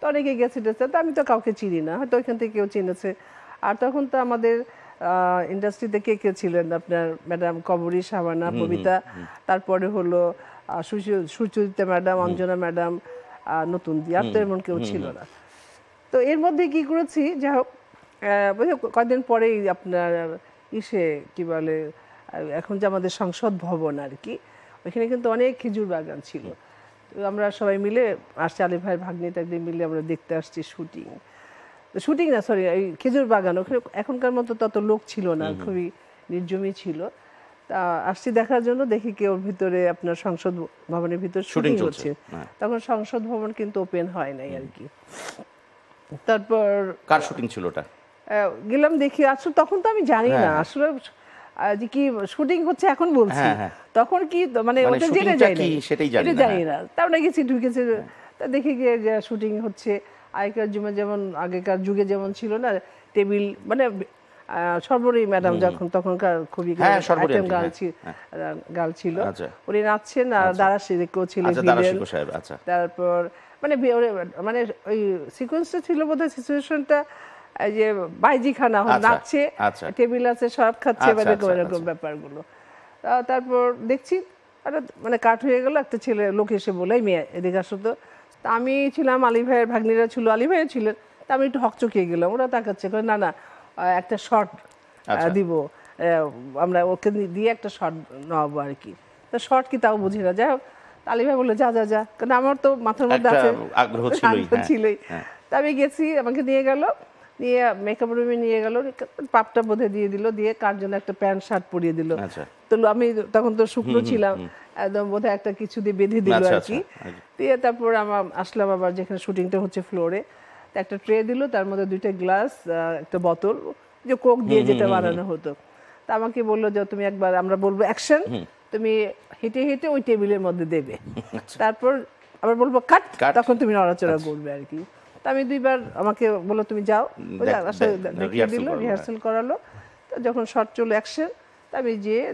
তো অনেকে গেছে টেছে, তো আমি তো কাউকে চিনি না, হয়তো ওইখান থেকে কেউ চিনেছে। আর তখন তো আমাদের ইন্ডাস্ট্রিতে কে কে ছিলেন আপনার, ম্যাডাম কবরী, শাবানা, ববিতা, তারপরে হলো সুচরিতা ম্যাডাম, অঞ্জনা ম্যাডাম, নতুন দি, আর তো এমন কেউ ছিল না। তো এর মধ্যে কি করেছি, যাই হোক কয়েকদিন পরেই আপনার ইসে কি বলে, এখন যে আমাদের সংসদ ভবন আর কি, ওইখানে কিন্তু অনেক খেজুর বাগান ছিল। তো আমরা সবাই মিলে আসছি, আলী ভাই ভাগ্নি টাগ্নি মিলে আমরা দেখতে আসছি শুটিং, শুটিং না সরি, এই খেজুর বাগান। ওখানে এখনকার মতো তত লোক ছিল না, খুবই নির্জনই ছিল। তা আসছি দেখার জন্য, দেখি কি ওর ভিতরে আপনার সংসদ ভবনের ভিতর শুটিং হচ্ছে। তখন সংসদ ভবন কিন্তু ওপেন হয় নাই আর কি। তারপর কার শুটিং ছিল ওটা? গেলাম দেখি, আসলে তখন তো আমি জানি না আসলে যে কি শুটিং হচ্ছে, এখন বলছি তখন কি মানে ওটা জেনে যাই না, সেটাই জানি না। তারপরে গেছি, ঢুকেছি, তা দেখে গিয়ে যে শুটিং হচ্ছে। আগেকার যুগে যেমন, আগেকার যুগে যেমন ছিল না টেবিল, মানে সর্বরী ম্যাডাম যখন, তখনকার খুবই গাল ছিল, উনি নাচছেন, আর দারা কেউ ছিল, তারপর মানে মানে ওই সিকোয়েন্সটা ছিল বোধহয়, সিচুয়েশনটা যে বাইজি খানা নাচছে, টেবিল আছে, সব খাচ্ছে, এরকম ব্যাপারগুলো। তারপর দেখছি মানে কাট হয়ে গেল, একটা ছেলে লোক এসে বলে, মেয়ে এদিকে আসো তো। তা আমি ছিলাম, আলী ভাইয়ের ভাগ্নিরা ছিল, আলী ভাইয়ের ছিলেন, তা আমি একটু হকচকিয়ে গেলাম। ওরা তাকাচ্ছে, না না একটা শর্ট দিব, আমরা ওকে দিয়ে একটা শর্ট নেওয়াবো আর কি। তা শর্ট কি তাও বুঝি না, যাই হোক আলী ভাই বললো যা যা যা, কারণ আমার তো মাথার মধ্যে আছে, আগ্রহ ছিলই। তা আমি গেছি, আমাকে নিয়ে গেল, নিয়ে মেকআপ রুমে নিয়ে গেল, পাপটা বোধহয় দিয়ে দিল, দিয়ে কার জন্য একটা প্যান্ট শার্ট পরিয়ে দিল। তো আমি তখন তো শুকনো ছিলাম একদম, বোধহয় একটা কিছু দিয়ে বেঁধে দিল আর কি। দিয়ে তারপর আমার আসলাম আবার যেখানে শুটিংটা হচ্ছে ফ্লোরে, একটা ট্রে দিল, তার মধ্যে 2টা গ্লাস, একটা বোতল, যে কোক দিয়ে যেটা বানানো হতো। তা আমাকে বললো যে তুমি একবার, আমরা বলবো অ্যাকশন, তুমি হেঁটে হেঁটে ওই টেবিলের মধ্যে দেবে, তারপর আবার বলবো কাট, তখন তুমি নড়াচড়া করবে আর কি। তা আমি 2বার, আমাকে বললো তুমি যাও, দেখিয়ে দিল, রিহার্সাল করালো। তো যখন শর্ট চলো অ্যাকশন, তা আমি যেয়ে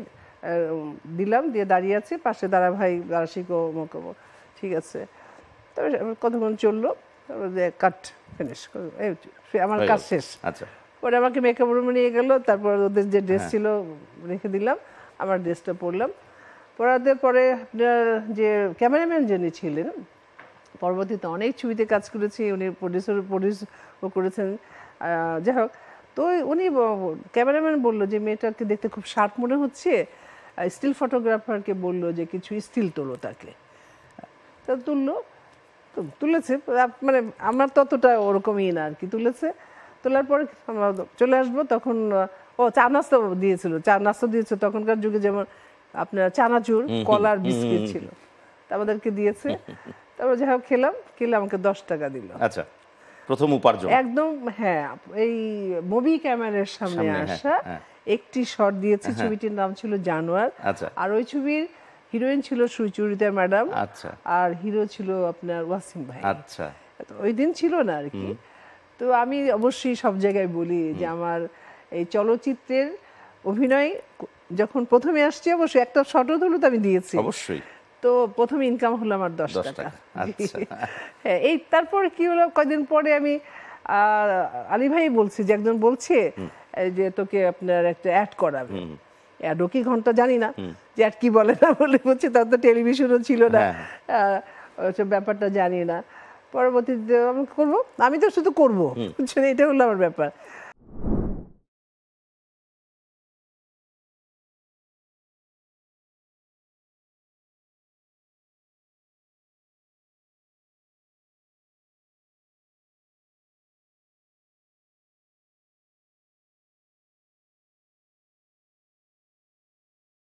দিলাম, দিয়ে দাঁড়িয়ে আছি, পাশে দাঁড়া ভাই, দাঁড়া শিখো মকবো, ঠিক আছে। তবে কতক্ষণ চললো, কাট ফিনিশ, আমার কাজ শেষ। পরে আমাকে মেকআপ রুমে নিয়ে গেল, তারপর ওদের যে ড্রেস ছিল রেখে দিলাম, আমার ড্রেসটা পরলাম। পরাতে পরে আপনার যে ক্যামেরাম্যান যিনি ছিলেন, পরবর্তীতে অনেক ছবিতে কাজ করেছি, উনি প্রডিউসও করেছেন, যাই হোক। তো উনি ক্যামেরাম্যান বললো যে মেয়েটাকে দেখতে খুব শার্প মনে হচ্ছে, স্টিল ফটোগ্রাফারকে বললো যে কিছু স্টিল তোলো তাকে। তো তুলেছে, মানে আমার ততটা ওরকমই না আর কি, তোলার পরে আমরা চলে আসবো, তখন চা নাস্তা দিয়েছিল, তখনকার যুগে যেমন আপনার চানাচুর, কলার বিস্কিট ছিল, তা আমাদেরকে দিয়েছে। তারপর যাই হোক খেলাম, আমাকে 10 টাকা দিল। আচ্ছা, প্রথম উপার্জন একদম। হ্যাঁ, এই মুভি ক্যামেরার সামনে আসা একটি শট দিয়েছি, ছবিটির নাম ছিল জানোয়ার। আর ওই ছবির হিরোইন ছিল সুচরিতা ম্যাডাম, আর হিরো ছিল আপনার ওয়াসিম ভাই। আচ্ছা, ওই দিন ছিল না আর কি। তো আমি অবশ্যই সব জায়গায় বলি যে আমার এই চলচ্চিত্রের অভিনয় যখন প্রথমে আসছি, অবশ্যই একটা শটও হলো তো আমি দিয়েছি অবশ্যই। তো প্রথম ইনকাম হলো আমার 10 টাকা। হ্যাঁ, এই তারপর কি হলো, কয়েকদিন পরে আমি আলী ভাই বলছি যে একজন বলছে যে তোকে আপনার একটা অ্যাড করাবে। অ্যাডও কি ঘন্টা জানি না যে অ্যাড কি বলে না বলে, বলছে তার তো টেলিভিশনও ছিল না, ব্যাপারটা জানি না। পরবর্তীতে আমি করবো, আমি তো শুধু করবো, এটা হলো আমার ব্যাপার।